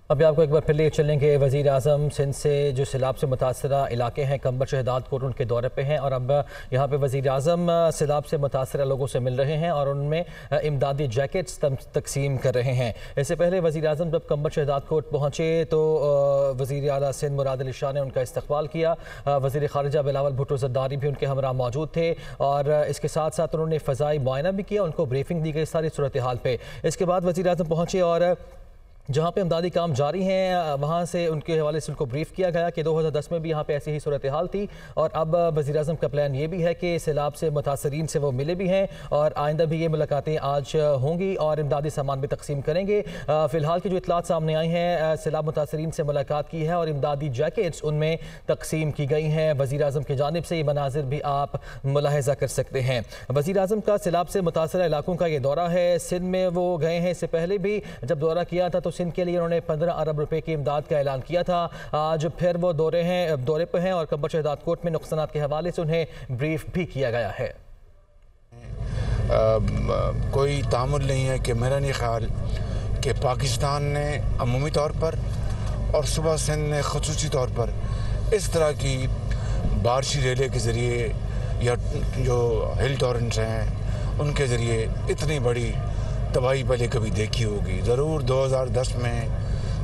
ابھی آپ کو ایک بار پھر لے چلیں گے وزیر اعظم سندھ سے جو سیلاب سے متاثرہ علاقے ہیں کمبر شہداد کوٹ ان کے دورے پہ ہیں، اور اب یہاں پہ وزیر اعظم سیلاب سے متاثرہ لوگوں سے مل رہے ہیں اور ان میں امدادی جیکٹس تقسیم کر رہے ہیں۔ اس سے پہلے وزیر اعظم جب کمبر شہداد کوٹ پہنچے تو وزیر اعلیٰ سندھ مراد علی شاہ نے ان کا استقبال کیا۔ وزیر خارجہ بلاول بھٹو زرداری بھی ان کے ہمراہ موجود تھے، اور اس کے ساتھ ساتھ انہوں نے فضائی معائنہ بھی کیا، ان کو بریفنگ دی گئی ساری صورتحال پہ۔ اس کے بعد وزیر اعظم پہنچے اور جہاں پہ امدادی کام جاری ہیں وہاں سے ان کے حوالے سے ان کو بریف کیا گیا کہ 2010 میں بھی یہاں پہ ایسی ہی صورتحال تھی، اور اب وزیر اعظم کا پلان یہ بھی ہے کہ سیلاب سے متاثرین سے وہ ملے بھی ہیں اور آئندہ بھی یہ ملاقاتیں آج ہوں گی اور امدادی سامان بھی تقسیم کریں گے۔ فی الحال کی جو اطلاعات سامنے آئی ہیں، سیلاب متاثرین سے ملاقات کی ہے اور امدادی جیکٹس ان میں تقسیم کی گئی ہیں۔ وزیر اعظم کی جانب سے یہ مناظر بھی آپ ملاحظہ کر سکتے ہیں۔ وزیر اعظم کا سیلاب سے متاثرہ علاقوں کا یہ دورہ ہے۔ سندھ میں وہ گئے ہیں، اس سے پہلے بھی جب دورہ کیا تھا تو سندھ کے لیے انہوں نے 15 ارب روپے کی امداد کا اعلان کیا تھا۔ آج پھر وہ دورے پہ ہیں اور کمبر شہداد کوٹ میں نقصانات کے حوالے سے انہیں بریف بھی کیا گیا ہے۔ کوئی تعامل نہیں ہے کہ میرا نہیں خیال کہ پاکستان نے عمومی طور پر اور صوبہ سندھ نے خصوصی طور پر اس طرح کی بارشی ریلے کے ذریعے یا جو ہل ٹورنٹس ہیں ان کے ذریعے اتنی بڑی تباہی پہلے کبھی دیکھی ہوگی۔ ضرور 2010 میں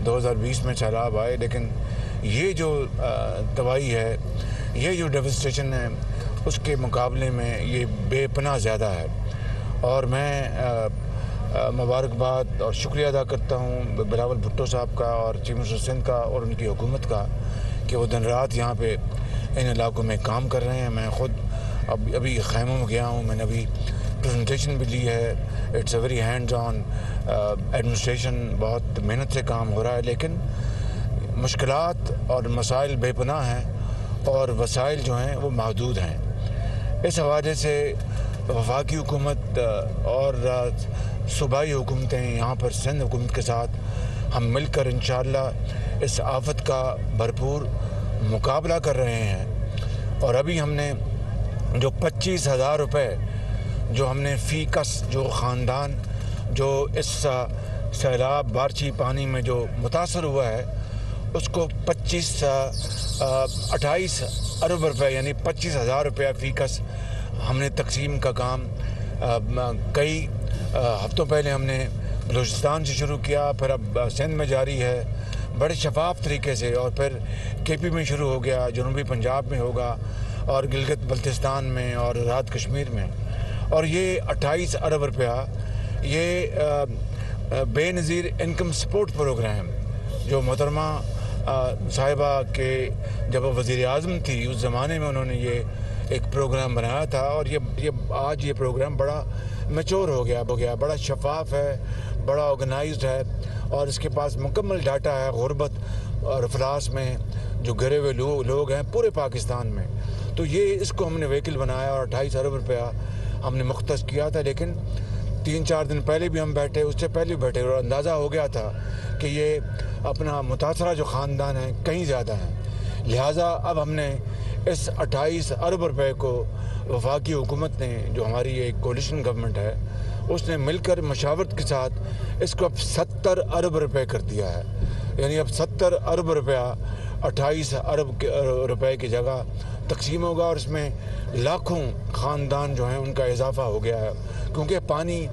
2020 میں سیلاب آئے، لیکن یہ جو تباہی ہے، یہ جو ڈیوسٹیشن ہے، اس کے مقابلے میں یہ بے پناہ زیادہ ہے۔ اور میں مبارکباد اور شکریہ ادا کرتا ہوں بلاول بھٹو صاحب کا اور چیف منسٹر سندھ کا اور ان کی حکومت کا کہ وہ دن رات یہاں پہ ان علاقوں میں کام کر رہے ہیں۔ میں خود ابھی خیموں میں گیا ہوں، میں نے ابھی پریزنٹیشن بھی لی ہے۔ It's a very hands on administration, بہت محنت سے کام ہو رہا ہے، لیکن مشکلات اور مسائل بے پناہ ہیں اور وسائل جو ہیں وہ محدود ہیں۔ اس حوالے سے وفاقی حکومت اور صوبائی حکومتیں یہاں پر سندھ حکومت کے ساتھ ہم مل کر انشاءاللہ اس آفت کا بھرپور مقابلہ کر رہے ہیں۔ اور ابھی ہم نے جو 25,000 روپے جو ہم نے فی کس جو خاندان جو اس سیلاب بارشی پانی میں جو متاثر ہوا ہے اس کو 28 ارب روپے یعنی 25,000 روپیہ فی کس ہم نے تقسیم کا کام کئی ہفتوں پہلے ہم نے بلوچستان سے شروع کیا، پھر اب سندھ میں جاری ہے بڑے شفاف طریقے سے، اور پھر کے پی میں شروع ہو گیا، جنوبی پنجاب میں ہوگا اور گلگت بلتستان میں اور آزاد کشمیر میں۔ اور یہ 28 ارب روپیہ یہ بے نظیر انکم سپورٹ پروگرام جو محترمہ صاحبہ کے جب وہ وزیر اعظم تھی اس زمانے میں انہوں نے یہ ایک پروگرام بنایا تھا، اور یہ آج یہ پروگرام بڑا میچور ہو گیا، بڑا شفاف ہے، بڑا آرگنائزڈ ہے، اور اس کے پاس مکمل ڈاٹا ہے غربت اور افلاس میں جو گرے ہوئے لوگ ہیں پورے پاکستان میں۔ تو یہ اس کو ہم نے وہیکل بنایا اور 28 ارب روپیہ ہم نے مختص کیا تھا، لیکن 3-4 دن پہلے بھی ہم بیٹھے، اس سے پہلے بھی بیٹھے، اور اندازہ ہو گیا تھا کہ یہ اپنا متاثرہ جو خاندان ہیں کہیں زیادہ ہیں، لہٰذا اب ہم نے اس 28 ارب روپے کو وفاقی حکومت نے جو ہماری ایک کولیشن گورنمنٹ ہے اس نے مل کر مشاورت کے ساتھ اس کو اب 70 ارب روپے کر دیا ہے، یعنی اب 70 ارب روپیہ 28 ارب روپے کی جگہ تقسیم ہوگا، اور اس میں لاکھوں خاندان جو ہیں ان کا اضافہ ہو گیا ہے، کیونکہ پانی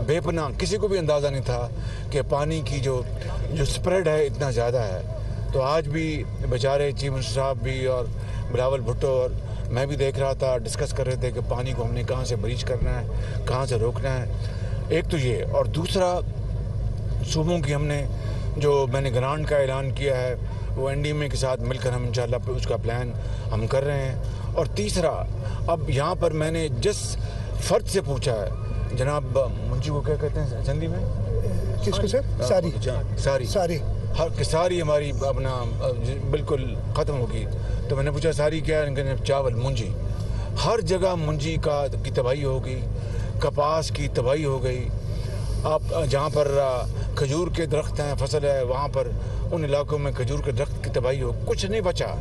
بے پناہ، کسی کو بھی اندازہ نہیں تھا کہ پانی کی جو سپریڈ ہے اتنا زیادہ ہے۔ تو آج بھی بیچارے چیف منسٹر صاحب بھی اور بلاول بھٹو اور میں بھی دیکھ رہا تھا، ڈسکس کر رہے تھے کہ پانی کو ہم نے کہاں سے بریچ کرنا ہے، کہاں سے روکنا ہے۔ ایک تو یہ، اور دوسرا صوبوں کی ہم نے جو میں نے گرانٹ کا اعلان کیا ہے وہ این ڈی ایم اے کے ساتھ مل کر ہم انشاءاللہ اس کا پلان ہم کر رہے ہیں۔ اور تیسرا، اب یہاں پر میں نے جس فرد سے پوچھا ہے، جناب منشی کو کیا کہتے ہیں سندھی میں، کس کو سر؟ ساری ہماری اپنا بالکل ختم ہوگی، تو میں نے پوچھا ساری کیا ہے، چاول منجی، ہر جگہ منجی کی تباہی ہوگی، کپاس کی تباہی ہو گئی۔ آپ جہاں پر کھجور کے درخت ہیں، فصل ہے، وہاں پر ان علاقوں میں کھجور کے درخت کی تباہی ہو، کچھ نہیں بچا،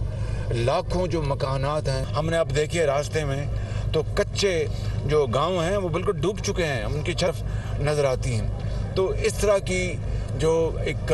لاکھوں جو مکانات ہیں ہم نے اب دیکھیے راستے میں تو کچے جو گاؤں ہیں وہ بالکل ڈوب چکے ہیں، ان کی چھت نظر آتی ہیں۔ تو اس طرح کی جو ایک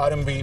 RMB